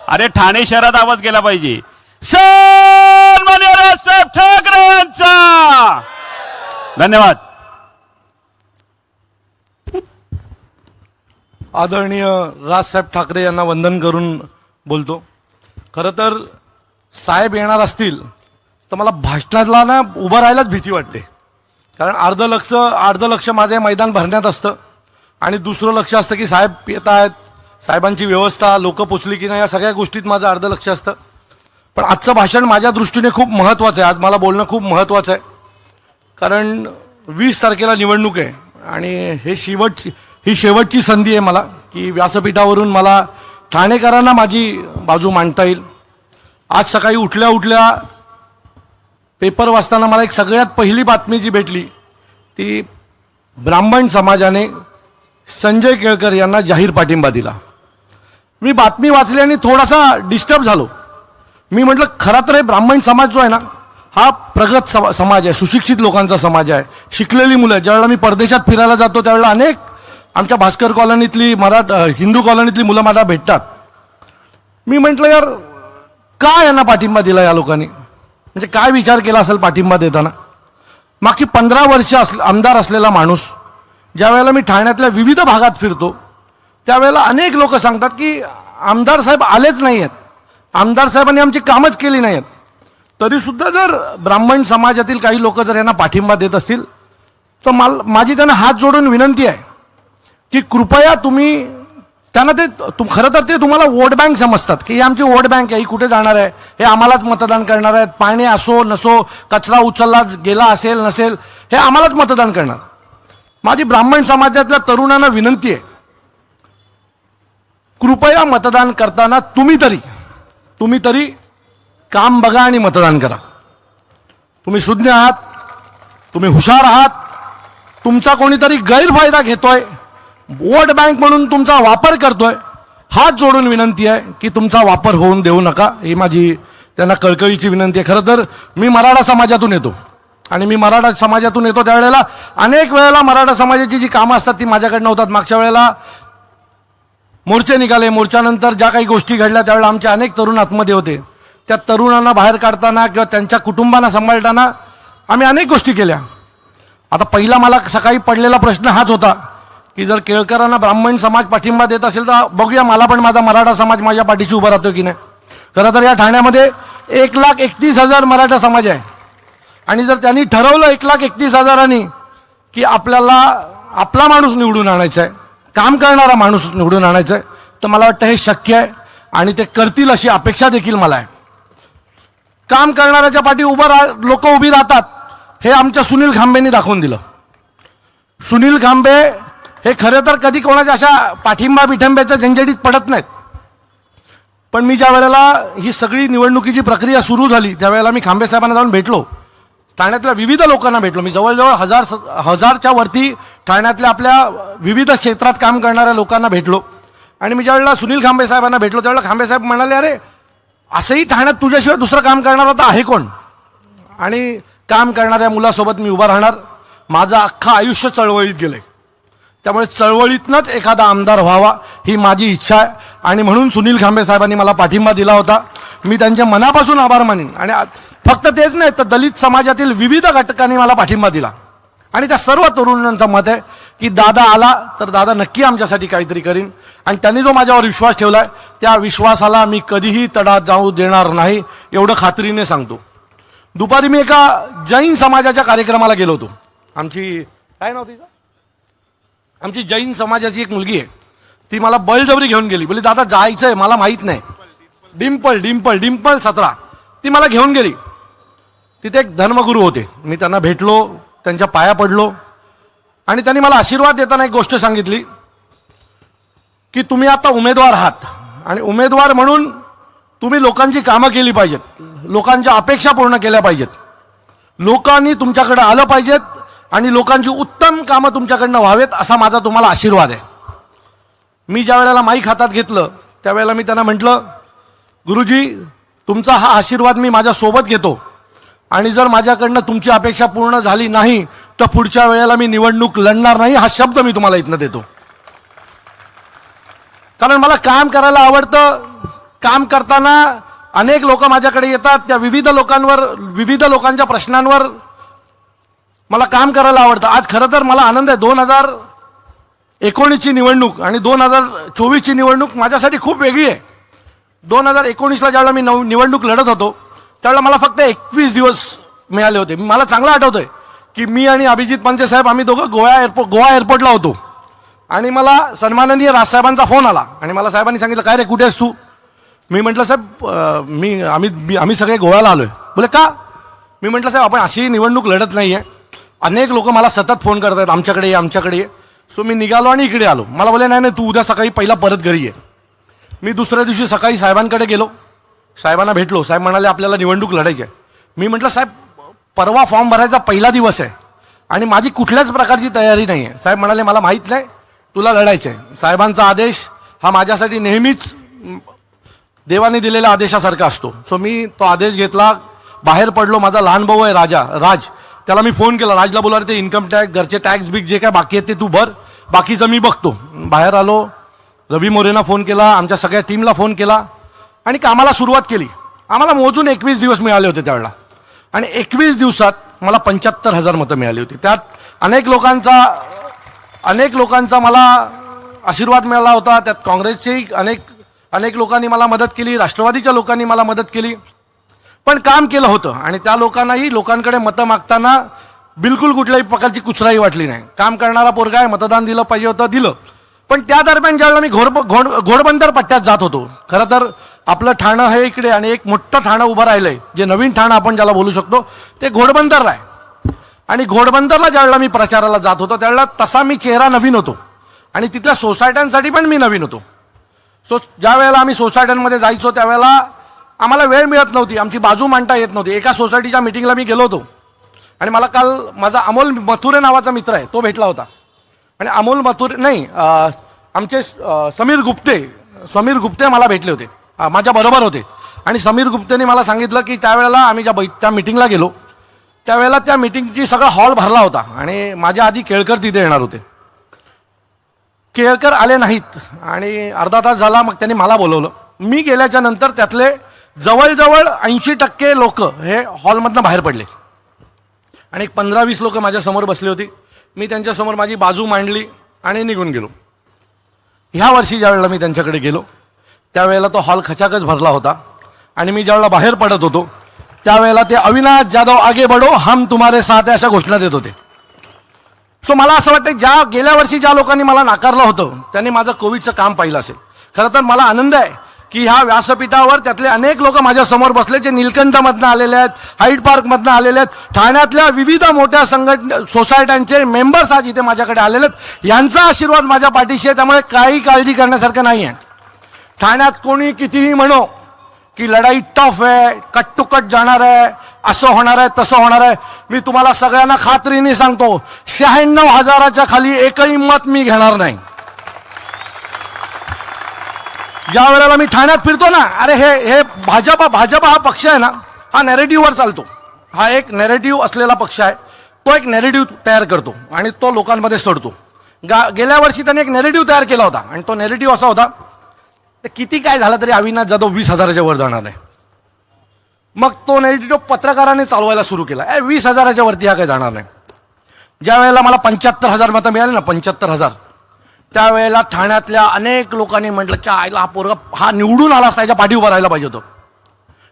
अरे ठाणे शहरात आवाज गेला पाहिजे, सन्माननीय राजसाहेब ठाकरेंचा. धन्यवाद. आदरणीय राजसाहेब ठाकरे यांना वंदन करून बोलतो. खरं तर साहेब येणार असतील तर मला भाषणाला ना उभं राहायलाच भीती वाटते. कारण अर्ध लक्ष माझे मैदान भरण्यात असतं आणि दुसरं लक्ष असतं की साहेब येत आहेत, साहेबांची व्यवस्था, लोक पोचली की नाही, या सगळ्या गोष्टीत माझं अर्ध लक्ष असतं. पण आजचं भाषण माझ्या दृष्टीने खूप महत्त्वाचं आहे. आज मला बोलणं खूप महत्त्वाचं आहे. कारण 20 तारखेला निवडणूक आहे आणि ही शेवटची संधी आहे मला की व्यासपीठावरून मला ठाणेकरांना माझी बाजू मांडता येईल. आज सकाळी उठल्या उठल्या पेपर वाचताना मला एक सगळ्यात पहिली बातमी जी भेटली ती ब्राह्मण समाजाने संजय केळकर यांना जाहीर पाठिंबा दिला. मी बातमी वाचली आणि थोडासा डिस्टर्ब झालो. मी म्हटलं खरं तर हे ब्राह्मण समाज जो आहे ना हा प्रगत समाज आहे, सुशिक्षित लोकांचा समाज आहे, शिकलेली मुलं. ज्यावेळेला मी परदेशात फिरायला जातो त्यावेळेला अनेक आमच्या भास्कर कॉलनीतली हिंदू कॉलनीतली मुलं मला भेटतात. मी म्हटलं यार का यांना पाठिंबा दिला या लोकांनी, म्हणजे काय विचार केला असेल पाठिंबा देताना. मागची 15 वर्ष आमदार असलेला माणूस ज्या वेळेला मी ठाण्यातल्या विविध भागात फिरतो त्यावेळेला अनेक लोक सांगतात की आमदार साहेब आलेच नाही आहेत, आमदार साहेबांनी आमची कामच केली नाही आहेत. तरीसुद्धा जर ब्राह्मण समाजातील काही लोक जर यांना पाठिंबा देत असतील तर माझी त्यांना हात जोडून विनंती आहे की कृपया तुम्ही त्यांना खरं तर ते तुम्हाला वोट बँक समजतात की ही आमची वोट बँक आहे, ही कुठे जाणार आहे, हे आम्हालाच मतदान करणार आहेत. पाणी असो नसो, कचरा उचलला गेला असेल नसेल, हे आम्हालाच मतदान करणार. माझी ब्राह्मण समाजातल्या तरुणांना विनंती आहे, कृपया मतदान करताना तुम्ही तरी काम बघा आणि मतदान करा. तुम्ही सुज्ञ आहात, तुम्ही हुशार आहात, तुमचा कोणीतरी गैरफायदा घेतोय, वोट बँक म्हणून तुमचा वापर करतोय. हात जोडून विनंती आहे की तुमचा वापर होऊन देऊ नका. ही माझी त्यांना कळकळीची विनंती आहे. खरं तर मी मराठा समाजातून येतो आणि मी मराठा समाजातून येतो त्यावेळेला अनेक वेळेला मराठा समाजाची जी कामं असतात ती माझ्याकडनं होतात. मागच्या वेळेला मोर्चे निघाले, मोर्चानंतर ज्या काही गोष्टी घडल्या त्यावेळेला आमचे अनेक तरुण आतमध्ये होते. त्या तरुणांना बाहेर काढताना किंवा त्यांच्या कुटुंबांना सांभाळताना आम्ही अनेक गोष्टी केल्या. आता पहिला मला सकाळी पडलेला प्रश्न हाच होता की जर केळकरांना ब्राह्मण समाज पाठिंबा देत असेल तर बघूया मला पण माझा मराठा समाज माझ्या पाठीशी उभा राहतो की नाही. खरं तर या ठाण्यामध्ये 1,31,000 मराठा समाज आहे आणि जर त्यांनी ठरवलं 1,31,000 की आपल्याला आपला माणूस निवडून आणायचा आहे, काम करणारा माणूस निवडून आणायचा आहे, तर मला वाटतं हे शक्य आहे आणि ते करतील अशी अपेक्षा देखील मला आहे. काम करणाऱ्याच्या पाठी लोक उभी राहतात हे आमच्या सुनील खांबेंनी दाखवून दिलं. सुनील खांबे हे खरं तर कधी कोणाच्या अशा पाठिंबा बिठंब्याच्या झंझटीत पडत नाहीत. पण मी ज्या वेळेला ही सगळी निवडणुकीची प्रक्रिया सुरू झाली त्यावेळेला मी खांबे साहेबांना जाऊन भेटलो, ठाण्यातल्या विविध लोकांना भेटलो. मी जवळजवळ हजारच्या वरती ठाण्यातल्या आपल्या विविध क्षेत्रात काम करणाऱ्या लोकांना भेटलो आणि मी ज्यावेळेला सुनील खांबे साहेबांना भेटलो त्यावेळेला खांबे साहेब म्हणाले अरे असंही ठाण्यात तुझ्याशिवाय दुसरं काम करणारा तर आहे कोण, आणि काम करणाऱ्या मुलासोबत मी उभा राहणार. माझं अख्खं आयुष्य चळवळीत गेलं, त्यामुळे चळवळीतनंच एखादा आमदार व्हावा ही माझी इच्छा आहे आणि म्हणून सुनील खांबे साहेबांनी मला पाठिंबा दिला होता. मी त्यांच्या मनापासून आभार मानेन. आणि फक्त तेच नाही तर दलित समाजातील विविध घटकांनी मला पाठिंबा दिला आणि त्या सर्व तरुणांचं मत आहे की दादा आला तर दादा नक्की आमच्यासाठी काहीतरी करीन आणि त्यांनी जो माझ्यावर विश्वास ठेवला आहे त्या विश्वासाला मी कधीही तडा जाऊ देणार नाही एवढं खात्रीने सांगतो. दुपारी मी एका जैन समाजाच्या कार्यक्रमाला गेलो होतो. आमची काय नाव तिचं, आमची जैन समाजाची एक मुलगी आहे, ती मला बळजबरी घेऊन गेली. बोली दादा जायचं आहे, मला माहीत नाही. डिंपल 17 ती मला घेऊन गेली. तिथे एक धर्मगुरू होते, मी त्यांना भेटलो, त्यांच्या पाया पडलो आणि त्यांनी मला आशीर्वाद देताना एक गोष्ट सांगितली की तुम्ही आता उमेदवार आहात आणि उमेदवार म्हणून तुम्ही लोकांची कामं केली पाहिजेत, लोकांच्या अपेक्षा पूर्ण केल्या पाहिजेत, लोकांनी तुमच्याकडे आलं पाहिजेत आणि लोकांची उत्तम कामं तुमच्याकडनं व्हावेत असा माझा तुम्हाला आशीर्वाद आहे. मी ज्या वेळेला माईक हातात घेतलं त्यावेळेला मी त्यांना म्हटलं गुरुजी तुमचा हा आशीर्वाद मी माझ्यासोबत घेतो आणि जर माझ्याकडनं तुमची अपेक्षा पूर्ण झाली नाही तर पुढच्या वेळेला मी निवडणूक लढणार नाही हा शब्द मी तुम्हाला इथनं देतो. कारण मला काम करायला आवडतं, काम करताना अनेक लोक माझ्याकडे येतात, त्या विविध लोकांच्या प्रश्नांवर मला काम करायला आवडतं. आज खरं तर मला आनंद आहे, 2019ची निवडणूक आणि 2024ची निवडणूक माझ्यासाठी खूप वेगळी आहे. 2019ला ज्यावेळेला मी निवडणूक लढत होतो त्यावेळेला मला फक्त 21 दिवस मिळाले होते. मला चांगलं आठवतंय की मी आणि अभिजित पंचे साहेब आम्ही दोघं गोवा एअरपोर्टला होतो आणि मला सन्माननीय राजसाहेबांचा फोन आला आणि मला साहेबांनी सांगितलं, काय रे कुठे आहेस तू? मी म्हटलं, साहेब आम्ही सगळे गोव्याला आलोय. बोले का? मी म्हटलं, साहेब आपण अशी निवडणूक लढत नाही आहे, अनेक लोक मला सतत फोन करत आहेत, आमच्याकडे ये. सो मी निघालो आणि इकडे आलो. मला बोले, नाही तू उद्या सकाळी पहिला परत घरी ये. मी दुसऱ्या दिवशी सकाळी साहेबांकडे गेलो, साहेबांना भेटलो. साहेब म्हणाले आपल्याला निवडणूक लढायची आहे. मी म्हटलं, साहेब परवा फॉर्म भरायचा पहिला दिवस आहे आणि माझी कुठल्याच प्रकारची तयारी नाही आहे. साहेब म्हणाले मला माहीत नाही, तुला लढायचं आहे. साहेबांचा आदेश हा माझ्यासाठी नेहमीच देवाने दिलेल्या आदेशासारखा असतो. सो मी तो आदेश घेतला, बाहेर पडलो. माझा लहान भाऊ आहे राज, त्याला मी फोन केला. राजला बोला, ते इन्कम टॅक्स घरचे टॅक्स बिग जे काय बाकी आहेत ते तू भर, बाकीचं मी बघतो. बाहेर आलो, रवी मोरेंना फोन केला, आमच्या सगळ्या टीमला फोन केला आणि कामाला सुरुवात केली. आम्हाला मोजून 21 दिवस मिळाले होते त्यावेळेला आणि 21 दिवसात मला 75,000 मतं मिळाली होती. त्यात अनेक लोकांचा मला आशीर्वाद मिळाला होता. त्यात काँग्रेसचेही अनेक लोकांनी मला मदत केली, राष्ट्रवादीच्या लोकांनी मला मदत केली, पण काम केलं होतं आणि त्या लोकांनाही लोकांकडे मतं मागताना बिलकुल कुठल्याही प्रकारची कुचराई वाटली नाही. काम करणारा पोरगा आहे, मतदान दिलं पाहिजे होतं, दिलं. पण त्या दरम्यान ज्यावेळेला मी घोडबंदर पट्ट्यात जात होतो, खरं तर आपलं ठाणं हे इकडे आणि एक मोठं ठाणं उभं राहिलंय, जे नवीन ठाणं आपण ज्याला बोलू शकतो, ते घोडबंदरला आहे. आणि घोडबंदरला ज्यावेळेला मी प्रचाराला जात होतो त्यावेळेला तसा मी चेहरा नवीन होतो आणि तिथल्या सोसायट्यांसाठी पण मी नवीन होतो. सो ज्या वेळेला आम्ही सोसायट्यांमध्ये जायचो त्यावेळेला आम्हाला वेळ मिळत नव्हती, आमची बाजू मांडता येत नव्हती. एका सोसायटीच्या मिटिंगला मी गेलो होतो आणि मला काल माझा अमोल मथुरे नावाचा मित्र आहे तो भेटला होता आणि अमोल मथुरे नाही आमचे समीर गुप्ते मला भेटले होते, माझ्या बरोबर होते. आणि समीर गुप्तेने मला सांगितलं की त्यावेळेला आम्ही त्या मिटिंगला गेलो त्यावेळेला त्या मिटिंगची सगळा हॉल भरला होता आणि माझ्या आधी केळकर तिथे येणार होते. केळकर आले नाहीत आणि अर्धा तास झाला, मग त्यांनी मला बोलवलं. मी गेल्याच्या नंतर त्यातले जवळजवळ 80% लोक हे हॉलमधनं बाहेर पडले आणि 15-20 लोक माझ्यासमोर बसली होती. मी त्यांच्यासमोर माझी बाजू मांडली आणि निघून गेलो. ह्या वर्षी ज्यावेळेला मी त्यांच्याकडे गेलो त्यावेळेला तो हॉल खचाखच भरला होता आणि मी ज्यावेळेला बाहेर पडत होतो त्यावेळेला ते अविनाश जाधव आगे बढो हम तुम्हारे साथ आहे अशा घोषणा देत होते. सो मला असं वाटतं गेल्या वर्षी ज्या लोकांनी मला नाकारलं होतं त्यांनी माझं कोविडचं काम पाहिलं असेल. खरं तर मला आनंद आहे की ह्या व्यासपीठावर त्यातले अनेक लोक माझ्यासमोर बसले जे निलकंठमधनं आलेले आहेत, हाईड पार्कमधनं आलेले आहेत, ठाण्यातल्या विविध मोठ्या सोसायट्यांचे मेंबर्स आज इथे माझ्याकडे आलेले आहेत. यांचा आशीर्वाद माझ्या पाठीशी आहे, त्यामुळे काही काळजी करण्यासारखं नाही आहे. ठाण्यात कोणी कितीही म्हणो की लढाई टफ आहे, कट टू कट जाणार आहे, असं होणार आहे तसं होणार आहे, मी तुम्हाला सगळ्यांना खात्रीने सांगतो 96,000च्या खाली एकही मत मी घेणार नाही. ज्या वेळेला मी ठाण्यात फिरतो ना, अरे हे भाजप हा पक्ष आहे ना, हा नॅरेटिव्हवर चालतो. हा एक नॅरेटिव्ह असलेला पक्ष आहे. तो एक नॅरेटिव्ह तयार करतो आणि तो लोकांमध्ये सोडतो. गेल्या वर्षी त्याने एक नॅरेटिव्ह तयार केला होता आणि तो नॅरेटिव्ह असा होता, किती काय झालं तरी अविनाश जाधव 20,000च्या वर जाणार नाही. मग तो नॅरेटिव्ह पत्रकाराने चालवायला सुरू केला, 20,000च्या वरती हा काय जाणार नाही. ज्या वेळेला मला 75,000 मतं मिळाली ना, 75,000, त्यावेळेला ठाण्यातल्या अनेक लोकांनी म्हटलं च्या आईला हा पोरगा हा निवडून आला असता, त्याच्या पाठी उभं राहायला पाहिजे होतं.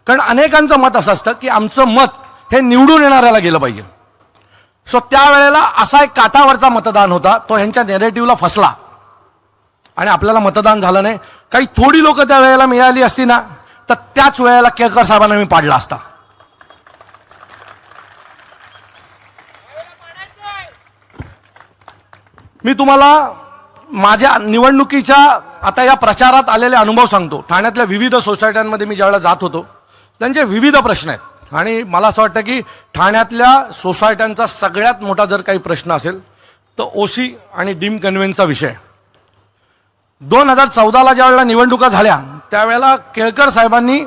कारण अनेकांचं मत असं असतं की आमचं मत हे निवडून येणाऱ्याला गेलं पाहिजे. सो त्यावेळेला असा एक काठावरचा मतदान होता, तो ह्यांच्या नॅरेटिव्हला फसला आणि आपल्याला मतदान झालं नाही. काही थोडी लोक त्या वेळेला मिळाली असती ना तर त्याच वेळेला केळकर साहेबांना मी पाडला असता. मी तुम्हाला माझ्या निवडणुकीच्या आता या प्रचारात आलेले अनुभव सांगतो. ठाण्यातल्या विविध सोसायट्यांमध्ये मी ज्यावेळेला जात होतो त्यांचे विविध प्रश्न आहेत आणि मला असं वाटतं की ठाण्यातल्या सोसायट्यांचा सगळ्यात मोठा जर काही प्रश्न असेल तर ओसी आणि डीम कन्व्हेन्सचा विषय. 2014ला ज्या वेळेला निवडणुका झाल्या त्यावेळेला केळकर साहेबांनी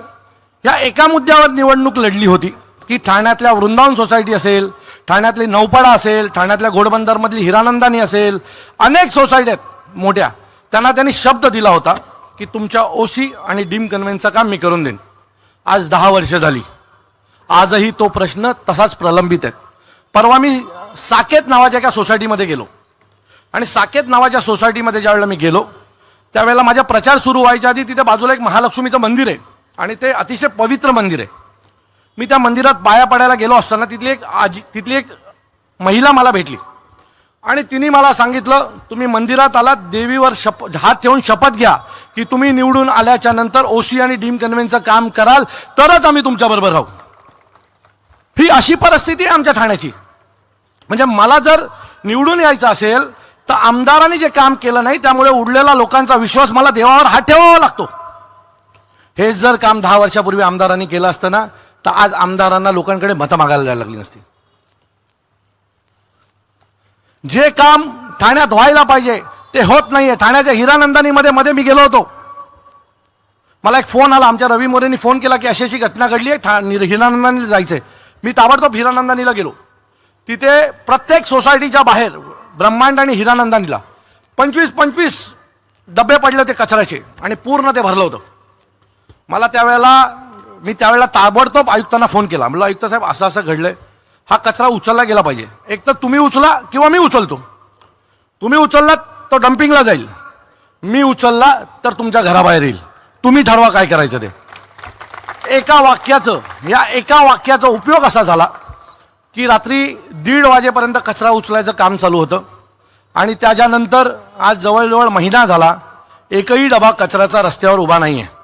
या एका मुद्द्यावर निवडणूक लढली होती की ठाण्यातल्या वृंदावन सोसायटी असेल, ठाण्यातली नौपाडा असेल, ठाण्यातल्या घोडबंदरमधली हिरानंदानी असेल, अनेक सोसायटी आहेत मोठ्या, त्यांना त्यांनी शब्द दिला होता की तुमच्या ओसी आणि डीम कन्व्हेन्सचं काम मी करून देईन. आज 10 वर्ष झाली, आजही तो प्रश्न तसाच प्रलंबित आहे. परवा मी साकेत नावाच्या एका सोसायटीमध्ये गेलो आणि साकेत नावाच्या सोसायटीमध्ये ज्यावेळेला मी गेलो त्यावेळेला माझा प्रचार सुरू व्हायच्या आधी तिथे बाजूला एक महालक्ष्मीचं मंदिर आहे आणि ते अतिशय पवित्र मंदिर आहे. मी त्या मंदिरात पाया पडायला गेलो असताना तिथली एक महिला मला भेटली आणि तिने मला सांगितलं, तुम्ही मंदिरात आलात, देवीवर हात ठेवून शपथ घ्या की तुम्ही निवडून आल्याच्या नंतर ओसी आणि डीम कन्व्हेन्सचं काम कराल तरच आम्ही तुमच्याबरोबर राहू. ही अशी परिस्थिती आहे आमच्या ठाण्याची. म्हणजे मला जर निवडून यायचं असेल तर आमदारांनी जे काम केलं नाही त्यामुळे उरलेला लोकांचा विश्वास मला देवावर हात ठेवावा लागतो. हेच जर काम 10 वर्षापूर्वी आमदारांनी केलं असतं ना तर आज आमदारांना लोकांकडे मतं मागायला जायला लागली नसती. जे काम ठाण्यात व्हायला पाहिजे ते होत नाहीये. ठाण्याच्या हिरानंदानीमध्ये मी गेलो होतो. मला एक फोन आला, आमच्या रवी मोरेंनी फोन केला की अशी अशी घटना घडली आहे, हिरानंदानीला जायचंय. मी ताबडतोब हिरानंदानीला गेलो. तिथे प्रत्येक सोसायटीच्या बाहेर ब्रह्मांड आणि हिरानंदानीला 25 डबे पडले होते कचऱ्याचे आणि पूर्ण ते भरलं होतं. मी त्यावेळेला ताबडतोब आयुक्तांना फोन केला. म्हणलं, आयुक्त साहेब असं असं घडलंय, हा कचरा उचलला गेला पाहिजे. एक तर तुम्ही उचला किंवा मी उचलतो. तुम्ही उचललात तो डम्पिंगला जाईल, मी उचलला तर तुमच्या घराबाहेर येईल. तुम्ही ठरवा काय करायचं ते. या एका वाक्याचा उपयोग असा झाला की रात्री 1:30 वाजेपर्यंत कचरा उचलायचं काम चालू होतं आणि त्याच्यानंतर आज जवळजवळ महिना झाला एकही डबा कचऱ्याचा रस्त्यावर उभा नाही आहे.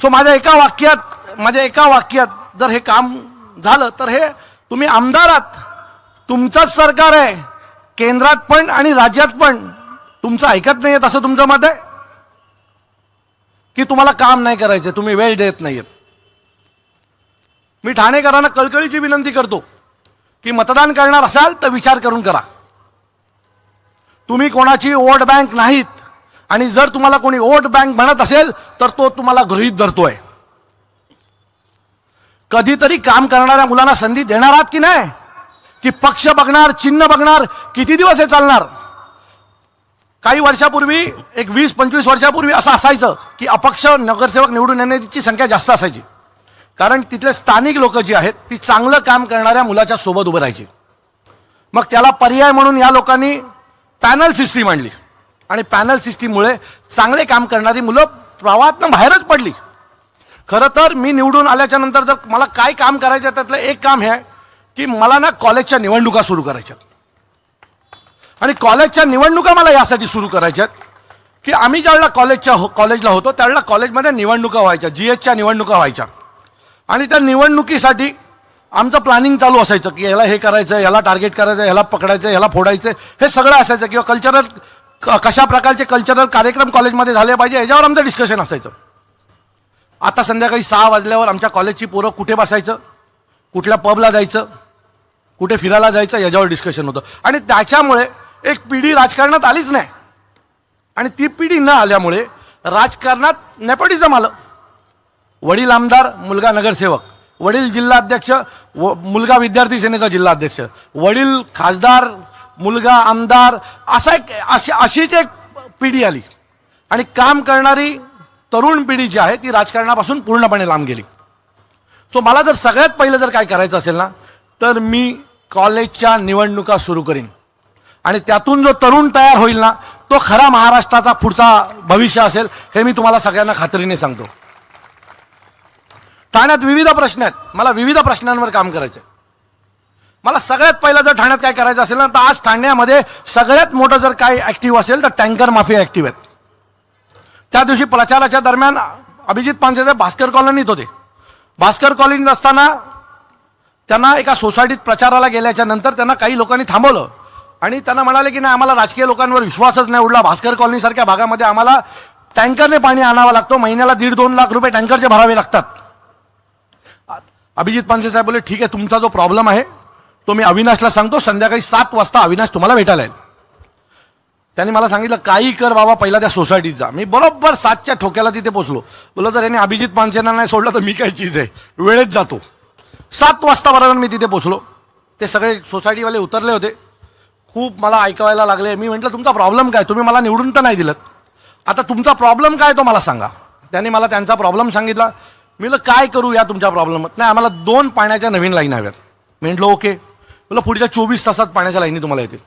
सो माझ्या एका वाक्यात जर हे काम झालं तर हे तुम्ही आमदार आहात, तुमचंच सरकार आहे, केंद्रात पण आणि राज्यात पण तुमचं ऐकत नाहीयेत असं तुमचं मत आहे की तुम्हाला काम नाही करायचं, तुम्ही वेळ देत नाहीयेत. मी ठाणेकरांना कळकळीची विनंती करतो की मतदान करणार असाल तर विचार करून करा. तुम्ही कोणाची वोट बँक नाहीत आणि जर तुम्हाला कोणी वोट बँक म्हणत असेल तर तो तुम्हाला गृहीत धरतोय. कधीतरी काम करणाऱ्या मुलांना संधी देणार आहात की नाही? की पक्ष बघणार, चिन्ह बघणार, किती दिवस हे चालणार? काही वर्षापूर्वी, एक 20-25 वर्षापूर्वी असं असायचं की अपक्ष नगरसेवक निवडून येण्याची संख्या जास्त असायची, कारण तिथले स्थानिक लोक जी आहेत ती चांगलं काम करणाऱ्या मुलाच्या सोबत उभं राहायची. मग त्याला पर्याय म्हणून या लोकांनी पॅनल सिस्टीम आणली आणि पॅनल सिस्टीममुळे चांगले काम करणारी मुलं प्रवाहातनं बाहेरच पडली. खरं तर मी निवडून आल्याच्या नंतर जर मला काय काम करायचं त्यातलं एक काम हे आहे की मला ना कॉलेजच्या निवडणुका सुरू करायच्यात. आणि कॉलेजच्या निवडणुका मला यासाठी सुरू करायच्यात की आम्ही ज्यावेळेला कॉलेजला होतो त्यावेळेला कॉलेजमध्ये निवडणुका व्हायच्या, GHच्या निवडणुका व्हायच्या आणि त्या निवडणुकीसाठी आमचं प्लॅनिंग चालू असायचं की ह्याला हे करायचं, ह्याला टार्गेट करायचं, ह्याला पकडायचं, ह्याला फोडायचं, हे सगळं असायचं. किंवा कशा प्रकारचे कल्चरल कार्यक्रम कॉलेजमध्ये झाले पाहिजे याच्यावर आमचं डिस्कशन असायचं. आता संध्याकाळी 6 वाजल्यावर आमच्या कॉलेजची पोरं कुठे बसायचं, कुठल्या पबला जायचं, कुठे फिरायला जायचं याच्यावर डिस्कशन होतं. आणि त्याच्यामुळे एक पिढी राजकारणात आलीच नाही आणि ती पिढी न आल्यामुळे राजकारणात नेपोटिझम आलं. वडील आमदार, मुलगा नगरसेवक, वडील जिल्हाध्यक्ष, मुलगा विद्यार्थी सेनेचा जिल्हाध्यक्ष, वडील खासदार, मुलगा आमदार, अशीच एक पिढी आली आणि काम करणारी तरुण पिढी जी आहे ती राजकारणापासून पूर्णपणे लांब गेली. सो मला जर सगळ्यात पहिलं जर काय करायचं असेल ना तर मी कॉलेजच्या निवडणुका सुरू करीन आणि त्यातून जो तरुण तयार होईल ना तो खरा महाराष्ट्राचा पुढचा भविष्य असेल, हे मी तुम्हाला सगळ्यांना खात्रीने सांगतो. ठाण्यात विविध प्रश्न आहेत, मला विविध प्रश्नांवर काम करायचं आहे. मला सगळ्यात पहिलं जर ठाण्यात काय करायचं असेल ना तर आज ठाण्यामध्ये सगळ्यात मोठं जर काय ॲक्टिव्ह असेल तर टँकर माफिया ॲक्टिव्ह आहेत. त्या दिवशी प्रचाराच्या दरम्यान अभिजित पानसे भास्कर कॉलनीत होते. भास्कर कॉलनीत असताना त्यांना एका सोसायटीत प्रचाराला गेल्याच्या नंतर त्यांना काही लोकांनी थांबवलं आणि त्यांना म्हणाले की नाही, आम्हाला राजकीय लोकांवर विश्वासच नाही उडला. भास्कर कॉलनीसारख्या भागामध्ये आम्हाला टँकरने पाणी आणावं लागतो, महिन्याला 1.5-2 लाख रुपये टँकरचे भरावे लागतात. अभिजित पानसे साहेब बोलले, ठीक आहे, तुमचा जो प्रॉब्लेम आहे तो मी अविनाशला सांगतो, संध्याकाळी 7 वाजता अविनाश तुम्हाला भेटायला येईल. त्यांनी मला सांगितलं, काही कर बाबा, पहिला त्या सोसायटीत जा. मी बरोबर 7च्या ठोक्याला तिथे पोचलो. बोललो, तर यांनी अभिजित पानसेंना नाही सोडलं तर मी काय चीज आहे, वेळेत जातो. 7 वाजता बरोबर मी तिथे पोचलो. ते सगळे सोसायटीवाले उतरले होते. खूप मला ऐकवायला लागले. मी म्हटलं, तुमचा प्रॉब्लेम काय, तुम्ही मला निवडून तर नाही दिलं. आता तुमचा प्रॉब्लेम काय तो मला सांगा. त्यांनी मला त्यांचा प्रॉब्लेम सांगितला. मी म्हटलं काय करू या तुमच्या प्रॉब्लेम. नाही आम्हाला 2 पाण्याच्या नवीन लाईन हव्यात. मी म्हटलं ओके. म्हटलं पुढच्या 24 तासात पाण्याच्या लाईनी तुम्हाला येतील.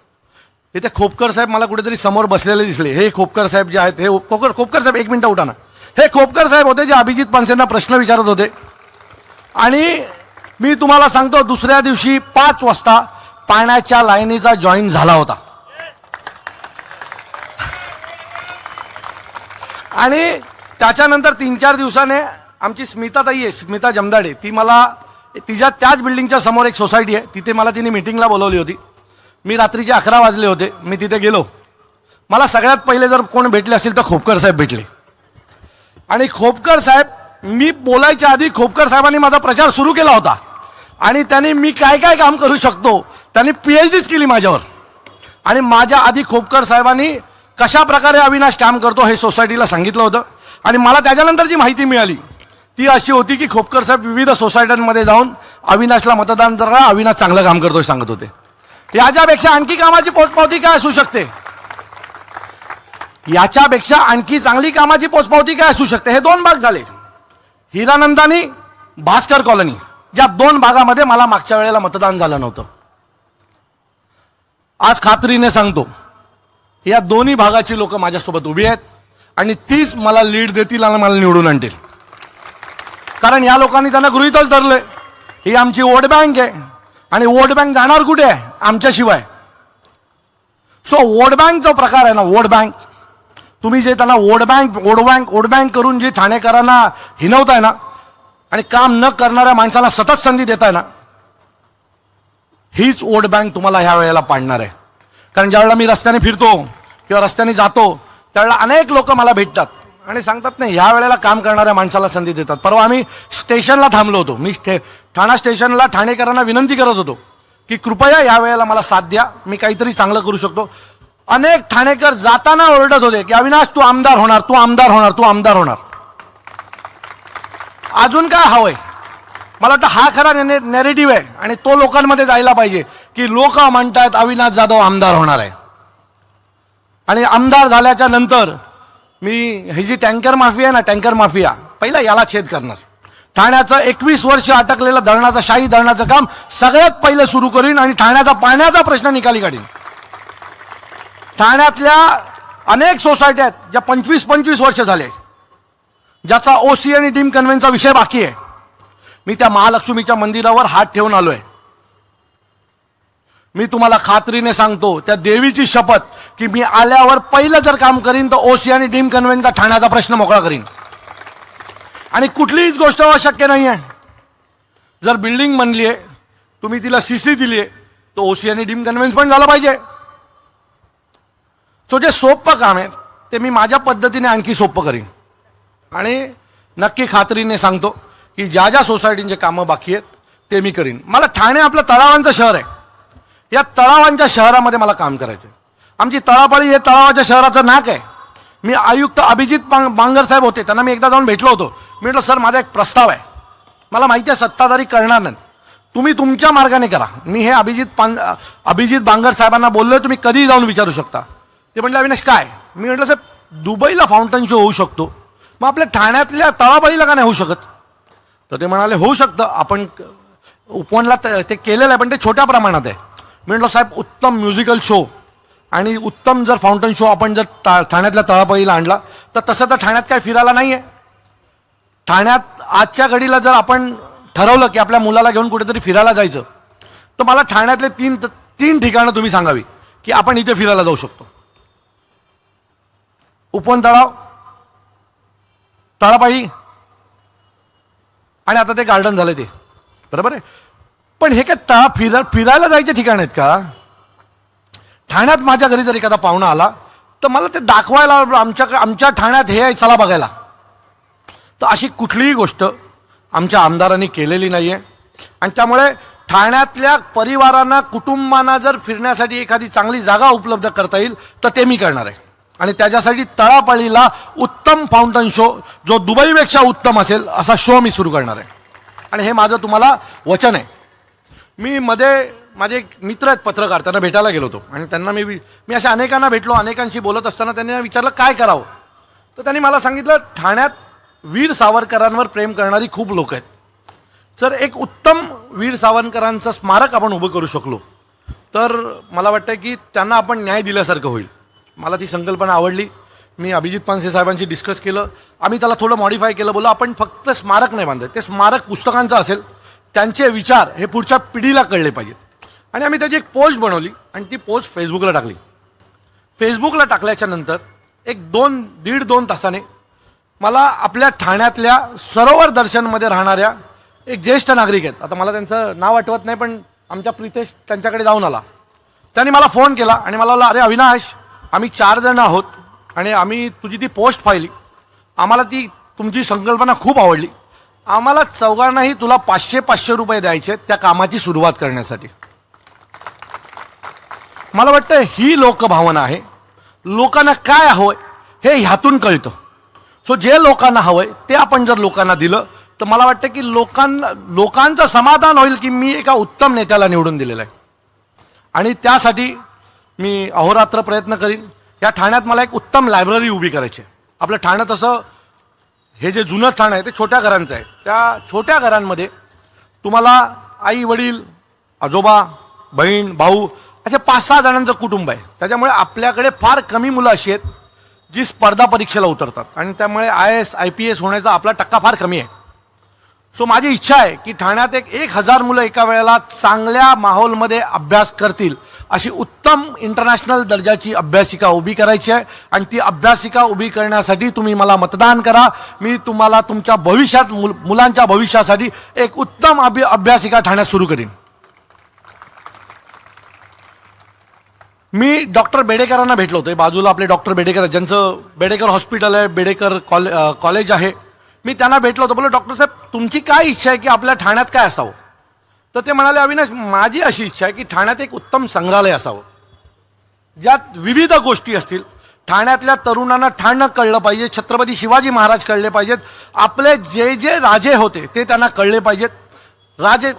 इथे खोपकर साहेब मला कुठेतरी समोर बसलेले दिसले. हे खोपकर साहेब जे आहेत, हे खोपकर साहेब एक मिनटं उठा ना. हे खोपकर साहेब होते जे अभिजित पानसेंना प्रश्न विचारत होते. आणि मी तुम्हाला सांगतो दुसऱ्या दिवशी 5 वाजता पाण्याच्या लाईनीचा जॉईन झाला होता. आणि त्याच्यानंतर 3-4 दिवसाने आमची स्मिताताई आहे, स्मिता जमदाडे, ती मला तिच्या त्याच बिल्डिंगच्या समोर एक सोसायटी आहे, तिथे मला तिने मीटिंगला बोलवली होती. मी रात्रीचे 11 वाजले होते. मी तिथे गेलो. मला सगळ्यात पहिले जर कोण भेटले असेल तर खोपकर साहेब भेटले. आणि खोपकर साहेब, मी बोलायच्या आधी खोपकर साहेबांनी माझा प्रचार सुरू केला होता. आणि त्यांनी मी काय काय काम करू शकतो त्यांनी PhDच केली माझ्यावर. आणि माझ्या आधी खोपकर साहेबांनी कशा प्रकारे अविनाश काम करतो हे सोसायटीला सांगितलं होतं. आणि मला त्याच्यानंतर जी माहिती मिळाली ती अशी होती की खोपकर साहेब विविध सोसायट्यांमध्ये जाऊन अविनाशला मतदान करा, अविनाश चांगलं काम करतोय सांगत होते. याच्यापेक्षा आणखी कामाची पोचपावती काय असू शकते? याच्यापेक्षा आणखी चांगली कामाची पोचपावती काय असू शकते? हे 2 भाग झाले, हिरानंद आणि भास्कर कॉलनी. ज्या 2 भागामध्ये मला मागच्या वेळेला मतदान झालं नव्हतं. आज खात्रीने सांगतो या दोन्ही भागाची लोक माझ्यासोबत उभी आहेत आणि तीच मला लीड देतील आणि मला निवडून आणतील. कारण या लोकांनी त्यांना गृहीतच धरले ही आमची वोट बँक आहे. आणि वोट बँक जाणार कुठे आहे? आमच्याशिवाय. सो वोट बँक जो प्रकार आहे ना, वोट बँक, तुम्ही जे त्यांना वोट बँक करून जे ठाणेकरांना हिनवताय ना आणि काम न करणाऱ्या माणसाला सतत संधी देताय ना, हीच वोट बँक तुम्हाला ह्या वेळेला पाडणार आहे. कारण ज्यावेळेला मी रस्त्याने फिरतो किंवा रस्त्याने जातो त्यावेळेला अनेक लोक मला भेटतात आणि सांगतात नाही ह्या वेळेला काम करणाऱ्या माणसाला संधी देतात. परवा आम्ही स्टेशनला थांबलो होतो. मी ठाणा स्टेशनला ठाणेकरांना विनंती करत होतो की कृपया या वेळेला मला साथ द्या, मी काहीतरी चांगलं करू शकतो. अनेक ठाणेकर जाताना ओरडत होते की अविनाश तू आमदार होणार, तू आमदार होणार, तू आमदार होणार. अजून काय हवंय? मला वाटतं हा खरा नॅरेटिव्ह आहे आणि तो लोकांमध्ये जायला पाहिजे की लोक म्हणतात अविनाश जाधव आमदार होणार आहे. आणि आमदार झाल्याच्या नंतर मी ही जी टँकर माफिया आहे ना, टँकर माफिया, पहिला याला छेद करणार. ठाण्याचं 21 वर्ष अटकलेलं धरणाचं, शाही धरणाचं काम सगळ्यात पहिले सुरू करीन आणि ठाण्याचा पाण्याचा प्रश्न निकाली काढीन. ठाण्यातल्या अनेक सोसायट्या आहेत ज्या 25-25 वर्ष झाले, ज्याचा OC आणि डीम कन्व्हेन्सचा विषय बाकी आहे. मी त्या महालक्ष्मीच्या मंदिरावर हात ठेवून आलोय. मी तुम्हाला खात्रीने सांगतो, त्या देवीची शपथ, की मी आल्यावर पहिलं जर काम करीन तर OC आणि डीम कन्व्हेन्सचा ठाण्याचा प्रश्न मोकळा करीन. आणि कुठलीच गोष्ट अशक्य नाही आहे. जर बिल्डिंग बनली आहे, तुम्ही तिला CC दिली आहे, तर OC आणि डीम कन्व्हेन्स पण झालं पाहिजे. सो जे सोपं काम आहे ते मी माझ्या पद्धतीने आणखी सोपं करीन. आणि नक्की खात्रीने सांगतो की ज्या ज्या सोसायटींचे कामं बाकी आहेत ते मी करीन. मला ठाणे आपलं तळावांचं शहर आहे. या तळावांच्या शहरामध्ये मला काम करायचं आहे. आमची तळापाळी हे तळावाच्या शहराचं नाक आहे. मी आयुक्त अभिजित बांगर साहेब होते, त्यांना मी एकदा जाऊन भेटलो होतो. मी म्हटलं सर माझा एक प्रस्ताव आहे, मला माहिती आहे सत्ताधारी करणार नाही, तुम्ही तुमच्या मार्गाने करा. मी हे अभिजित बांगर साहेबांना बोललोय, तुम्ही कधीही जाऊन विचारू शकता. ते म्हटलं अविनाश काय? मी म्हटलं साहेब दुबईला फाउंटन शो होऊ शकतो, मग आपल्या ठाण्यातल्या तळापाळीला का नाही होऊ शकत? तर ते म्हणाले होऊ शकतं, आपण उपवनला ते केलेलं आहे पण ते छोट्या प्रमाणात आहे. मी म्हटलं साहेब उत्तम म्युझिकल शो आणि उत्तम जर फाउंटन शो आपण जर ठाण्यातल्या तळापाळीला आणला तर तसं तर ठाण्यात काय फिरायला नाही आहे. ठाण्यात आजच्या घडीला जर आपण ठरवलं की आपल्या मुलाला घेऊन कुठेतरी फिरायला जायचं तर मला ठाण्यातले तीन ठिकाणं तुम्ही सांगावी की आपण इथे फिरायला जाऊ शकतो. उपवन तळाव, तळापाळी आणि आता ते गार्डन झालं ते बरोबर आहे. पण हे काय फिरायला जायचे ठिकाण आहेत का? ठाण्यात माझ्या घरी जर एखादा पाहुणा आला तर मला ते दाखवायला आमच्या ठाण्यात हे आहे चला बघायला. तर अशी कुठलीही गोष्ट आमच्या आमदारांनी केलेली नाही आहे. आणि त्यामुळे ठाण्यातल्या परिवारांना, कुटुंबांना जर फिरण्यासाठी एखादी चांगली जागा उपलब्ध करता येईल तर ते मी करणार आहे. आणि त्याच्यासाठी तळापाळीला उत्तम फाउंटन शो, जो दुबईपेक्षा उत्तम असेल असा शो मी सुरू करणार आहे. आणि हे माझं तुम्हाला वचन आहे. मी मध्ये माझे एक मित्र आहेत पत्रकार, त्यांना भेटायला गेलो होतो आणि त्यांना मी अशा अनेकांना भेटलो. अनेकांशी बोलत असताना त्यांनी विचारलं काय करावं. तर त्यांनी मला सांगितलं ठाण्यात वीर सावरकरांवर प्रेम करणारी खूप लोक आहेत. जर एक उत्तम वीर सावरकरांचं स्मारक आपण उभं करू शकलो तर मला वाटतं की त्यांना आपण न्याय दिल्यासारखं होईल. मला ती संकल्पना आवडली. मी अभिजित पानसे साहेबांशी डिस्कस केलं. आम्ही त्याला थोडं मॉडिफाय केलं. बोललो आपण फक्त स्मारक नाही बांधायचं, ते स्मारक पुस्तकांचं असेल, त्यांचे विचार हे पुढच्या पिढीला कळले पाहिजेत. आणि आम्ही त्याची एक पोस्ट बनवली आणि ती पोस्ट फेसबुकला टाकली. फेसबुकला टाकल्याच्या नंतर एक 1.5-2 तासाने मला आपल्या ठाण्यातल्या सरोवर दर्शनमध्ये राहणाऱ्या एक ज्येष्ठ नागरिक आहेत, आता मला त्यांचं नाव आठवत नाही, पण आमच्या प्रितेश त्यांच्याकडे जाऊन आला. त्यांनी मला फोन केला आणि मला बोलला, अरे अविनाश, आम्ही 4 जण आहोत आणि आम्ही तुझी ती पोस्ट पाहिली, आम्हाला ती तुमची संकल्पना खूप आवडली, आम्हाला चौघांनाही तुला 500 रुपये द्यायचे त्या कामाची सुरुवात करण्यासाठी. मला वाटतं ही लोकभावना आहे. लोकांना काय हवंय हे ह्यातून कळतं. सो जे लोकांना हवंय ते आपण जर लोकांना दिलं तर मला वाटतं की लोकांचं समाधान होईल की मी एका उत्तम नेत्याला निवडून दिलेलं आहे. आणि त्यासाठी मी अहोरात्र प्रयत्न करीन. या ठाण्यात मला एक उत्तम लायब्ररी उभी करायची आहे. आपलं ठाणं तसं हे जे जुनं ठाणं आहे ते छोट्या घरांचं आहे. त्या छोट्या घरांमध्ये तुम्हाला आई वडील, आजोबा, बहीण, भाऊ असे 5-6 जणांचं कुटुंब आहे. त्याच्यामुळे आपल्याकडे फार कमी मुलं अशी आहेत जी स्पर्धा परीक्षेला उतरतात आणि त्यामुळे IAS IPS होण्याचा आपला टक्का फार कमी आहे. सो माझी इच्छा आहे की ठाण्यात 1000 मुलं एका वेळेला चांगल्या माहोलमध्ये अभ्यास करतील अशी उत्तम इंटरनॅशनल दर्जाची अभ्यासिका उभी करायची आहे. आणि ती अभ्यासिका उभी करण्यासाठी तुम्ही मला मतदान करा. मी तुम्हाला तुमच्या भविष्यात मुलांच्या भविष्यासाठी एक उत्तम अभ्यासिका ठाण्यात सुरू करीन. मी डॉक्टर बेडेकरांना भेटलो होतो. बाजूला आपले डॉक्टर बेडेकर, ज्यांचं बेडेकर हॉस्पिटल आहे, बेडेकर कॉलेज आहे. मी त्यांना भेटलो होतो. बोललो, डॉक्टर साहेब, तुमची काय इच्छा आहे की आपल्या ठाण्यात काय असावं? तर ते म्हणाले, अविनाश, माझी अशी इच्छा आहे की ठाण्यात एक उत्तम संग्रहालय असावं ज्यात विविध गोष्टी असतील. ठाण्यातल्या तरुणांना ठाणं कळलं पाहिजे, छत्रपती शिवाजी महाराज कळले पाहिजेत, आपले जे जे राजे होते ते त्यांना कळले पाहिजेत.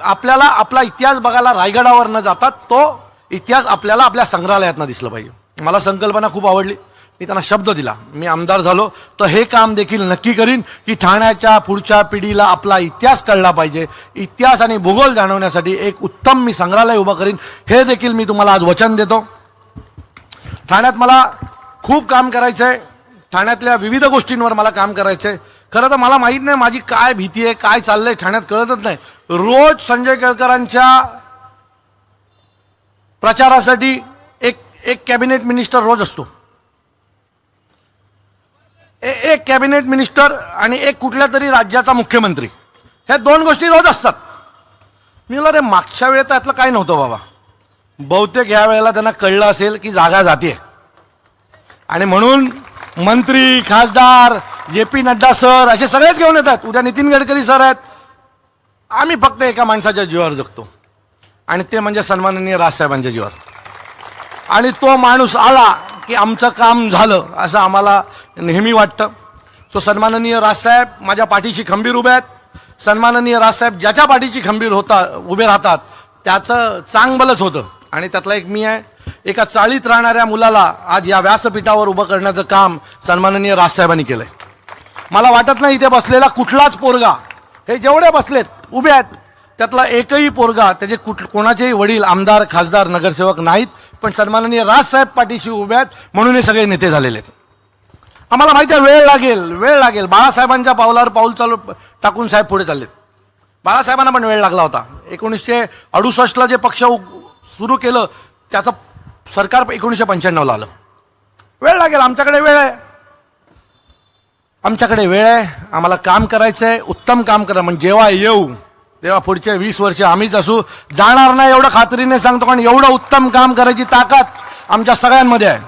आपल्याला आपला इतिहास बघायला रायगडावर न जाता तो इतिहास आपल्याला आपल्या संग्रहालयातनं दिसलं पाहिजे. मला संकल्पना खूप आवडली. मी त्यांना शब्द दिला, मी आमदार झालो तर हे काम देखील नक्की करीन की ठाण्याच्या पुढच्या पिढीला आपला इतिहास कळला पाहिजे. इतिहास आणि भूगोल जाणवण्यासाठी एक उत्तम मी संग्रहालय उभं करीन. हे देखील मी तुम्हाला आज वचन देतो. ठाण्यात मला खूप काम करायचं आहे. ठाण्यातल्या विविध गोष्टींवर मला काम करायचं आहे. खरं तर मला माहीत नाही माझी काय भीती आहे, काय चाललंय ठाण्यात कळतच नाही. रोज संजय केळकरांच्या प्रचारासाठी एक कॅबिनेट मिनिस्टर रोज असतो. एक कॅबिनेट मिनिस्टर आणि एक कुठल्या तरी राज्याचा मुख्यमंत्री, ह्या 2 गोष्टी रोज असतात. मी म्हणलं, अरे मागच्या वेळेत त्यातलं काय नव्हतं बाबा. बहुतेक ह्या वेळेला त्यांना कळलं असेल की जागा जाते आणि म्हणून मंत्री, खासदार, JP नड्डा सर असे सगळेच घेऊन येतात. उद्या नितीन गडकरी सर आहेत. आम्ही फक्त एका माणसाच्या जीवावर जगतो आणि ते म्हणजे सन्माननीय राजसाहेबांच्या जीवावर. आणि तो माणूस आला की आमचं काम झालं असं आम्हाला नेहमी वाटतं. सो सन्माननीय राजसाहेब माझ्या पाठीशी खंबीर उभे आहेत. सन्माननीय राजसाहेब ज्याच्या पाठीशी खंबीर उभे राहतात त्याचं चांगभलंच होतं. आणि त्यातला एक मी आहे. एका चाळीत राहणाऱ्या मुलाला आज या व्यासपीठावर उभं करण्याचं काम सन्माननीय राजसाहेबांनी केलंय. मला वाटत नाही इथे बसलेला कुठलाच पोरगा, हे जेवढे बसलेत उभे आहेत त्यातला एकही पोरगा त्याचे कोणाचेही वडील आमदार, खासदार, नगरसेवक नाहीत, पण सन्माननीय राजसाहेब पाठीशी उभे आहेत म्हणून हे सगळे नेते झालेले आहेत. आम्हाला माहिती आहे वेळ लागेल. बाळासाहेबांच्या पावलावर पाऊल चालू टाकून साहेब पुढे चाललेत. बाळासाहेबांना पण वेळ लागला होता. 1968ला जे पक्ष सुरू केलं त्याचं सरकार 1995ला आलं. वेळ लागेल. आमच्याकडे वेळ आहे. आम्हाला काम करायचं आहे, उत्तम काम करा. म्हणजे जेव्हा येऊ तेव्हा पुढचे 20 वर्ष आम्हीच असू. जाणार नाही एवढं खात्रीने सांगतो, कारण एवढं उत्तम काम करायची ताकद आमच्या सगळ्यांमध्ये आहे.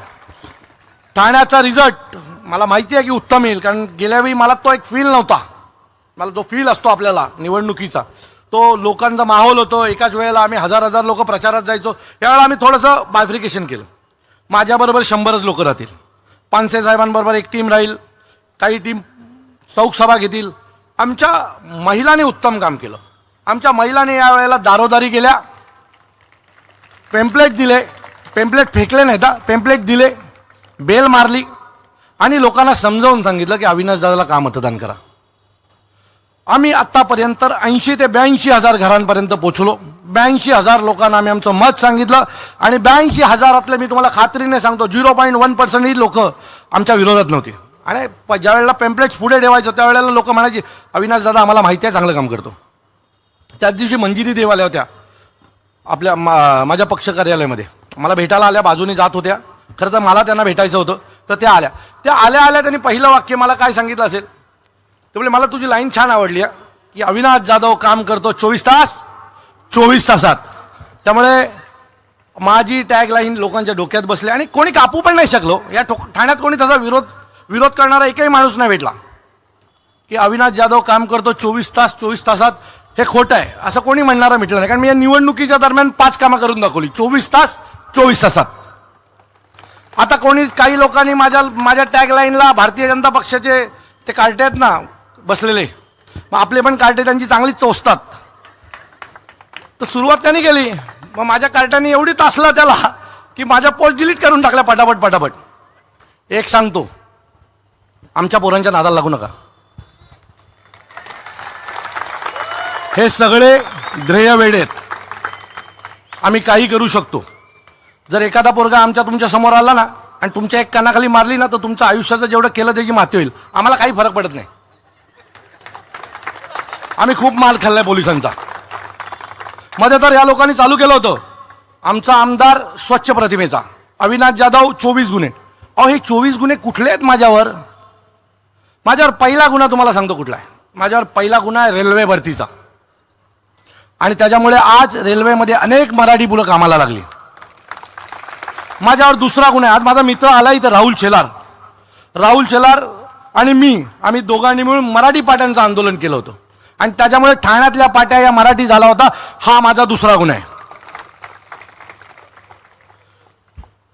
ठाण्याचा रिझल्ट मला माहिती आहे की उत्तम येईल, कारण गेल्या वेळी मला तो एक फील नव्हता. मला जो फील असतो आपल्याला निवडणुकीचा, तो लोकांचा माहोल होतो. एकाच वेळेला आम्ही 1000 लोक प्रचारात जायचो. यावेळेला आम्ही थोडंसं बायफ्रिकेशन केलं. माझ्याबरोबर 100च लोक राहतील, पानसे साहेबांबरोबर एक टीम राहील, काही टीम चौक सभा घेतील. आमच्या महिलांनी उत्तम काम केलं. आमच्या महिलांनी यावेळेला दारोदारी गेल्या, पेम्पलेट दिले, पेम्पलेट फेकले नाहीत, पेम्पलेट दिले, बेल मारली. आणि लोकांना समजावून सांगितलं की अविनाश दादाला का मतदान करा. आम्ही आत्तापर्यंत 80 ते 82 हजार घरांपर्यंत पोचलो. 82,000 लोकांना आम्ही आमचं मत सांगितलं आणि 82,000 मी तुम्हाला खात्रीने सांगतो 0.1% ही लोक आमच्या विरोधात नव्हती. आणि ज्या वेळेला पेम्पलेट्स पुढे ठेवायचं त्यावेळेला लोक म्हणायची अविनाश दादा आम्हाला माहिती आहे चांगलं काम करतो. त्याच दिवशी मंजिरी देवाल्या होत्या आपल्या माझ्या पक्ष कार्यालयामध्ये, मला भेटायला आल्या, बाजूने जात होत्या. खरं तर मला त्यांना भेटायचं होतं, तर त्या आल्या त्यांनी पहिलं वाक्य मला काय सांगितलं असेल, ते बोले मला तुझी लाईन छान आवडली आहे की अविनाश जाधव काम करतो 24 तासात. त्यामुळे माझी टॅग लाईन लोकांच्या डोक्यात बसली आणि कोणी कापू पण नाही शकलो. या ठाण्यात कोणी तसा विरोध करणारा एकही माणूस नाही भेटला की अविनाश जाधव काम करतो 24 तासात हे खोटं आहे असं कोणी म्हणणारं भेटलं नाही. कारण मी या निवडणुकीच्या दरम्यान 5 कामं करून दाखवली 24 तासात. आता काही लोकांनी माझ्या टॅग लाईनला भारतीय जनता पक्षाचे ते कार्टे आहेत ना बसलेले, मग आपले पण कार्टे त्यांची चांगली चोचतात. तर सुरुवात त्यांनी केली, मग माझ्या कार्ट्याने एवढी तासला त्याला की माझ्या पोस्ट डिलीट करून टाकल्या पटापट. एक सांगतो, आमच्या पोरांच्या नादाला लागू नका. हे सगळे ध्येय वेडे आहेत. आम्ही काही करू शकतो. जर एखादा पोरगा तुमच्या समोर आला ना आणि तुमच्या एक कानाखाली मारली ना तर तुमचं आयुष्याचं जेवढं केलं त्याची माती होईल. आम्हाला काही फरक पडत नाही. आम्ही खूप माल खाल्लाय पोलिसांचा. मध्ये तर या लोकांनी चालू केलं होतं आमचा आमदार स्वच्छ प्रतिमेचा अविनाश जाधव 24 गुन्हे. अहो हे 24 गुन्हे कुठले आहेत माझ्यावर पहिला गुन्हा तुम्हाला सांगतो कुठला आहे. माझ्यावर पहिला गुन्हा आहे रेल्वे भरतीचा आणि त्याच्यामुळे आज रेल्वेमध्ये अनेक मराठी मुलं कामाला लागली. माझ्यावर दुसरा गुन्हा आहे. आज माझा मित्र आला इथं राहुल शेलार आणि आम्ही दोघांनी मिळून मराठी पाट्यांचं आंदोलन केलं होतं आणि त्याच्यामुळे ठाण्यातल्या पाट्या या मराठी झाला होता. हा माझा दुसरा गुन्हा आहे.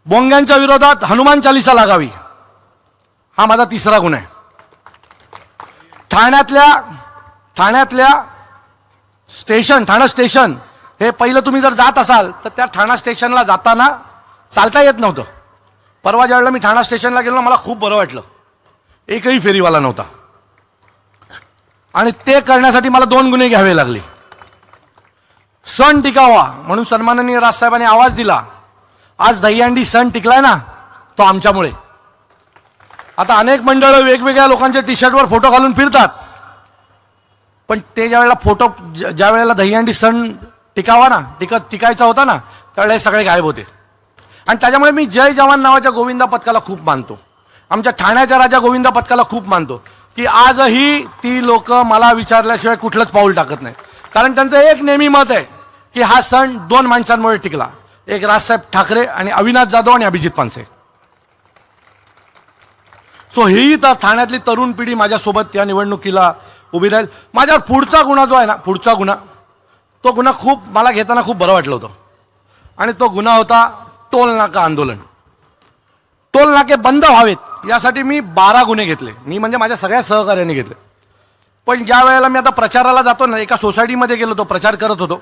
बोंग्यांच्या विरोधात हनुमान चालिसा लागावी हा माझा तिसरा गुन्हा आहे. ठाण्यातल्या ठाणा स्टेशन हे पहिलं तुम्ही जर जात असाल तर त्या ठाणा स्टेशनला जाताना चालता येत नव्हतं. परवा ज्यावेळेला मी ठाणा स्टेशनला गेलो मला खूप बरं वाटलं. एकही फेरीवाला नव्हता आणि ते करण्यासाठी मला 2 गुन्हे घ्यावे लागले. सण टिकावा म्हणून सन्माननीय राजसाहेबांनी आवाज दिला. आज दहीहंडी सण टिकलाय ना तो आमच्यामुळे. आता अनेक मंडळं वेगवेगळ्या लोकांच्या टी शर्टवर फोटो घालून फिरतात, पण ते ज्या वेळेला दहीहंडी सण टिकायचा होता ना त्यावेळेला सगळे गायब होते. आणि त्याच्यामुळे मी जय जवान नावाच्या गोविंदा पथकाला खूप मानतो. आमच्या ठाण्याच्या राजा गोविंदा पथकाला खूप मानतो की आजही ती लोक मला विचारल्याशिवाय कुठलंच पाऊल टाकत नाही. कारण त्यांचं एक नेहमी मत आहे की हा सण 2 माणसांमुळे टिकला, एक राजसाहेब ठाकरे आणि अविनाश जाधव आणि अभिजित पानसे. सो हेही तर ठाण्यातली तरुण पिढी माझ्यासोबत या निवडणुकीला उभी राहील. माझ्यावर पुढचा गुन्हा जो आहे ना तो गुन्हा खूप मला घेताना खूप बरं वाटलं होतं आणि तो गुन्हा होता टोल नाका आंदोलन. टोल नाके बंद व्हावेत यासाठी मी 12 गुन्हे घेतले. मी म्हणजे माझ्या सगळ्या सहकार्याने घेतले. पण ज्या वेळेला मी आता प्रचाराला जातो ना, एका सोसायटीमध्ये गेलो होतो, प्रचार करत होतो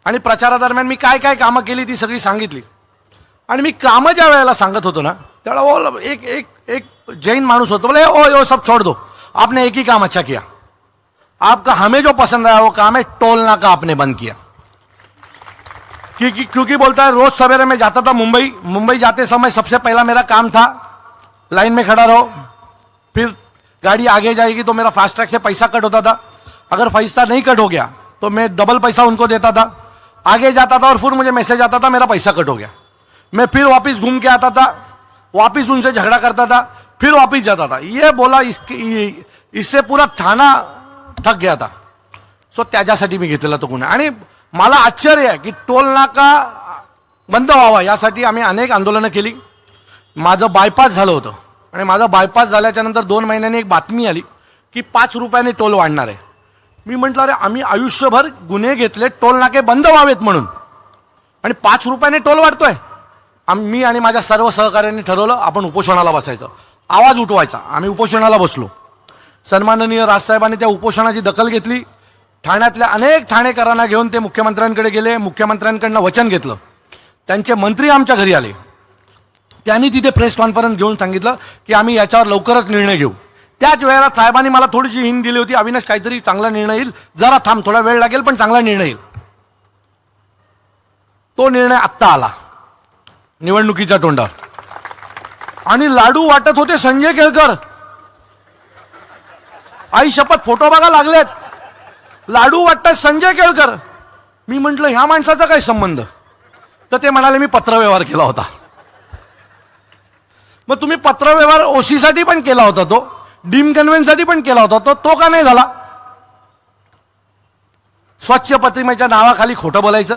आणि प्रचारादरम्यान मी काय काय कामं केली ती सगळी सांगितली. आणि मी कामं ज्या वेळेला सांगत होतो ना त्यावेळेला एक जैन माणूस होतो, बोले ओ सब छोड़ दो, आपने एक ही काम अच्छा किया, आपका हमें जो पसंद आया वो काम है टोल नाका आपने बंद किया. क्योंकि बोलता है रोज सवेरे मैं जाता था मुंबई जाते समय सबसे पहला मेरा काम था लाइन में खड़ा रहो, फिर गाड़ी आगे जाएगी तो मेरा फास्ट ट्रैक से पैसा कट होता था. अगर पैसा नहीं कट हो गया तो मैं डबल पैसा उनको देता था. आगे जाता था और फिर मुझे मैसेज आता था मेरा पैसा कट हो गया. मैं फिर वापस घूम के आता था, वापस उनसे झगड़ा करता था, फिर वापस जाता था. ये बोला इससे पूरा ठाणा थक गया था. सो त्याच्यासाठी मी घेतलेला तो गुन्हा. आणि मला आश्चर्य आहे की टोल नाका बंद व्हावा यासाठी आम्ही अनेक आंदोलनं केली. माझं बायपास झालं होतं आणि माझं बायपास झाल्याच्या नंतर 2 महिन्यांनी एक बातमी आली की 5 रुपयाने टोल वाढणार आहे. मी म्हटलं अरे आम्ही आयुष्यभर गुन्हे घेतले टोल नाके बंद व्हावेत म्हणून आणि 5 रुपयाने टोल वाढतोय. मी आणि माझ्या सर्व सहकाऱ्यांनी ठरवलं आपण उपोषणाला बसायचं, आवाज उठवायचा. आम्ही उपोषणाला बसलो. सन्माननीय राजसाहेबांनी त्या उपोषणाची दखल घेतली. ठाण्यातल्या अनेक ठाणेकरांना घेऊन ते मुख्यमंत्र्यांकडे गेले. मुख्यमंत्र्यांकडनं वचन घेतलं. त्यांचे मंत्री आमच्या घरी आले. त्यांनी तिथे प्रेस कॉन्फरन्स घेऊन सांगितलं की आम्ही याच्यावर लवकरच निर्णय घेऊ. त्याच वेळेला साहेबांनी मला थोडीशी हिंट दिली होती, अविनाश काहीतरी चांगला निर्णय येईल, जरा थांब, थोडा वेळ लागेल पण चांगला निर्णय येईल. तो निर्णय आत्ता आला निवडणुकीच्या तोंडावर. आणि लाडू वाटत होते संजय केळकर. आई शपथ, फोटो बघा लागलेत, लाडू वाटतात संजय केळकर. मी म्हंटल ह्या माणसाचा काय संबंध? तर ते म्हणाले मी पत्रव्यवहार केला होता. मग तुम्ही पत्रव्यवहार ओसीसाठी पण केला होता, तो डीम कन्व्हेन्ससाठी पण केला होता, तो का नाही झाला? स्वच्छ प्रतिमेच्या नावाखाली खोटं बोलायचं.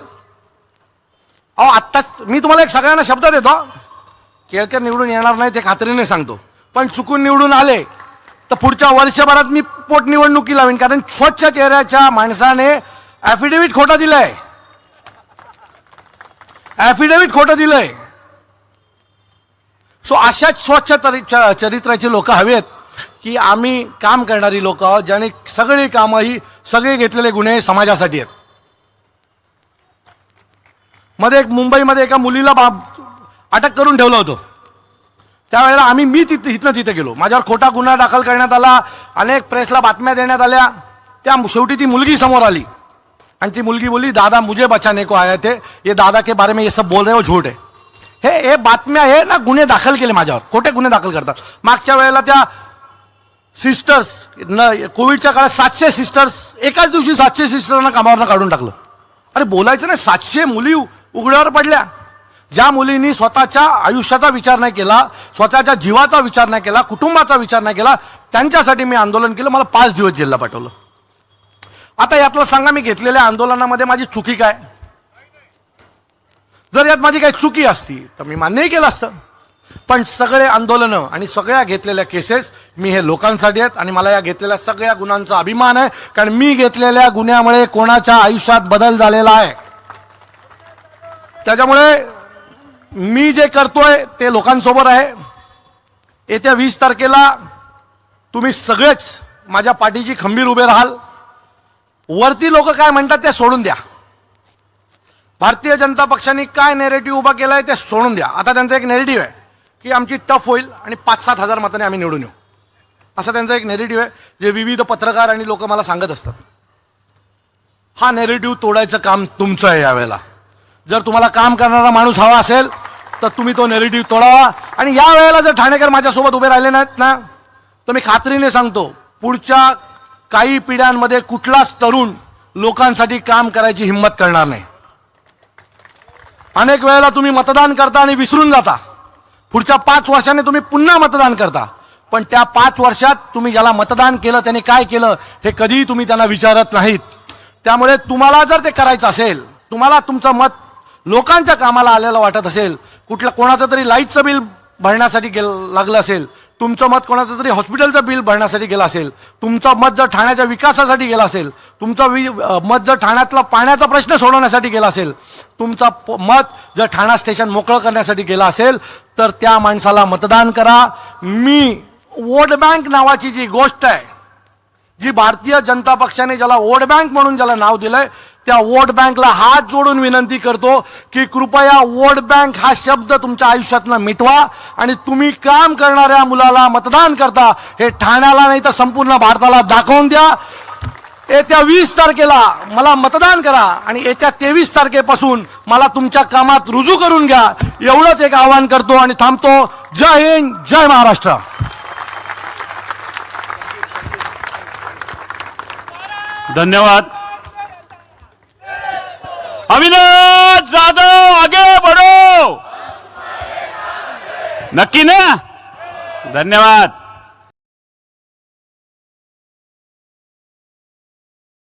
अहो आत्ताच मी तुम्हाला एक सगळ्यांना शब्द देतो, केळकर निवडून येणार नाही ते खात्रीने सांगतो, पण चुकून निवडून आले तर पुढच्या वर्षभरात मी पोटनिवडणुकी लावेन. कारण स्वच्छ चेहऱ्याच्या माणसाने ॲफिडेव्हिट खोटं दिलंय, ॲफिडेव्हिट खोटं दिलंय. सो अशाच स्वच्छ चरित्राची लोक हवेत की आम्ही काम करणारी लोक आहोत, ज्याने सगळी कामं ही सगळे घेतलेले गुन्हे समाजासाठी आहेत. मध्ये एक मुंबईमध्ये एका मुलीला अटक करून ठेवलं होतं. त्यावेळेला मी इथनं तिथे गेलो, माझ्यावर खोटा गुन्हा दाखल करण्यात आला, अनेक प्रेसला बातम्या देण्यात आल्या. त्या शेवटी ती मुलगी समोर आली आणि ती मुलगी बोलली, दादा मुझे बचाने को आए थे, ये दादा के बारे में ये सब बोल रहे हो झूठ है. हे बातम्या हे ना गुन्हे दाखल केले माझ्यावर, खोटे गुन्हे दाखल करतात. मागच्या वेळेला त्या सिस्टर्स कोविडच्या काळात 700 सिस्टर्स एकाच दिवशी 700 सिस्टरना कामावरनं काढून टाकलं. अरे बोलायचं नाही, 700 मुली उघड्यावर पडल्या. ज्या मुलींनी स्वतःच्या आयुष्याचा विचार नाही केला, स्वतःच्या जीवाचा विचार नाही केला, कुटुंबाचा विचार नाही केला, त्यांच्यासाठी मी आंदोलन केलं. मला 5 दिवस जेलला पाठवलं. आता यातलं सांगा, मी घेतलेल्या आंदोलनामध्ये माझी चुकी काय? जर यात माझी काही चुकी असती तर मी मान्यही केलं असतं. पण सगळे आंदोलनं आणि सगळ्या घेतलेल्या केसेस मी हे लोकांसाठी आहेत आणि मला या घेतलेल्या सगळ्या गुन्ह्यांचा अभिमान आहे. कारण मी घेतलेल्या गुन्ह्यामुळे कोणाच्या आयुष्यात बदल झालेला आहे. त्याच्यामुळे मी जे करतोय ते लोकांसोबत आहे. येत्या 20 तारखेला तुम्ही सगळेच माझ्या पाठीशी खंबीर उभे राहाल. वरती लोक काय म्हणतात ते सोडून द्या. भारतीय जनता पक्षाने काय नेरेटिव्ह उभा केला आहे ते सोडून द्या. आता त्यांचा एक नेरेटिव्ह आहे की आमची टफ होईल आणि 5-7 हजार मतांनी आम्ही निवडून येऊ, असा त्यांचा एक नेरेटिव्ह आहे, जे विविध पत्रकार आणि लोक मला सांगत असतात. हा नेरेटिव्ह तोडायचं काम तुमचं आहे यावेळेला. जर तुम्हाला काम करणारा माणूस हवा असेल तर तुम्ही तो नेरेटिव्ह तोडावा. आणि या वेळेला जर ठाणेकर माझ्यासोबत उभे राहिले नाहीत ना, तर मी खात्रीने सांगतो पुढच्या काही पिढ्यांमध्ये कुठलाच तरुण लोकांसाठी काम करायची हिंमत करणार नाही. अनेक वेळेला तुम्ही मतदान करता आणि विसरून जाता. पुढच्या 5 वर्षांनी तुम्ही पुन्हा मतदान करता, पण त्या 5 वर्षात तुम्ही ज्याला मतदान केलं त्याने काय केलं हे कधीही तुम्ही त्यांना विचारत नाहीत. त्यामुळे तुम्हाला जर ते करायचं असेल, तुम्हाला तुमचं मत लोकांच्या कामाला आलेलं वाटत असेल, कोणाचं तरी लाईटचं बिल भरण्यासाठी लागलं असेल, तुमचं मत कोणाचं तरी हॉस्पिटलचं बिल भरण्यासाठी गेलं असेल, तुमचं मत जर ठाण्याच्या विकासासाठी गेलं असेल, तुमचं मत जर ठाण्यातला पाण्याचा प्रश्न सोडवण्यासाठी गेला असेल, तुमचं मत जर ठाणा स्टेशन मोकळं करण्यासाठी गेलं असेल, तर त्या माणसाला मतदान करा. मी वोट बँक नावाची जी गोष्ट आहे, जी भारतीय जनता पक्षाने ज्याला वोट बँक म्हणून ज्याला नाव दिलंय, त्या वोट बँकला हात जोडून विनंती करतो की कृपया वोट बँक हा शब्द तुमच्या आयुष्यातनं मिटवा आणि तुम्ही काम करणाऱ्या मुलाला मतदान करता हे ठाण्याला नाही तर संपूर्ण भारताला दाखवून द्या. येत्या 20 तारखेला मला मतदान करा आणि येत्या 23 तारखेपासून मला तुमच्या कामात रुजू करून घ्या, एवढंच एक आवाहन करतो आणि थांबतो. जय हिंद, जय महाराष्ट्र. धन्यवाद. अविनाश जाधव आगे बढ़ो. नक्की ना. धन्यवाद.